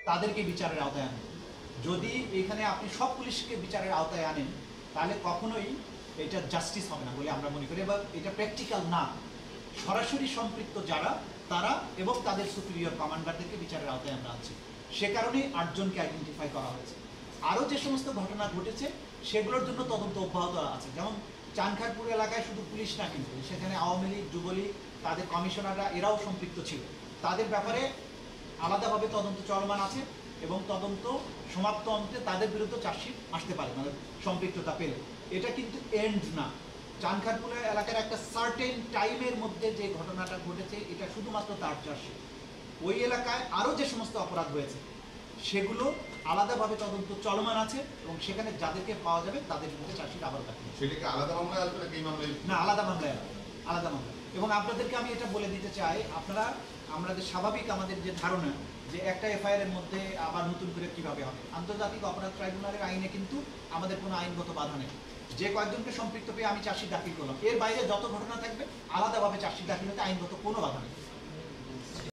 তাদেরকে বিচারের আওতায় আনেন। যদি এখানে আপনি সব পুলিশকে বিচারের আওতায় আনেন তাহলে কখনোই এটা জাস্টিস হবে না বলে আমরা মনে করি, এবং এটা প্র্যাকটিক্যাল না। সরাসরি সম্পৃক্ত যারা তারা এবং তাদের সুপিরিয়র কমান্ডারদেরকে বিচারের আওতায় আমরা আছি। সে কারণেই 8 জনকে আইডেন্টিফাই করা হয়েছে। আরও যে সমস্ত ঘটনা ঘটেছে সেগুলোর জন্য তদন্ত অব্যাহত আছে। যেমন চানখারপুর এলাকায় শুধু পুলিশ না, কিন্তু সেখানে আওয়ামী লীগ, যুবলীগ, তাদের কমিশনাররা এরাও সম্পৃক্ত ছিল। তাদের ব্যাপারে আলাদাভাবে তদন্ত চলমান আছে এবং তদন্ত সমাপ্ত অন্তে তাদের বিরুদ্ধে চার্জশিট আসতে পারে, মানে সম্পৃক্ততা পেলে। এটা কিন্তু এন্ড না। চানখারপুর এলাকার একটা সার্টেন টাইমের মধ্যে যে ঘটনাটা ঘটেছে এটা শুধুমাত্র তার চার্জশিট। ওই এলাকায় আরও যে সমস্ত অপরাধ হয়েছে সেগুলো আলাদাভাবে তদন্ত চলমান আছে এবং সেখানে যাদেরকে পাওয়া যাবে তাদের বিরুদ্ধে চার্জশিট আবার কাটবে। সেটাকে আলাদা মামলায় আসবে নাকি এই মামলায়? না, আলাদা মামলায় আসবে, আলাদা মামলা। এবং আপনাদেরকে আমি এটা বলে দিতে চাই, আপনারা আমাদের স্বাভাবিক আমাদের যে ধারণা যে একটা এফআইআর এর মধ্যে আবার নতুন করে কিভাবে হবে, আন্তর্জাতিক অপরাধ ট্রাইব্যুনালের আইনে কিন্তু আমাদের কোনো আইনগত বাধা নেই। যে কয়েকজনকে সম্পৃক্ত পেয়ে আমি চার্জশিট দাখিল করলাম, এর বাইরে যত ঘটনা থাকবে আলাদাভাবে চার্জশিট দাখিল হতে আইনগত কোনো বাধা নেই।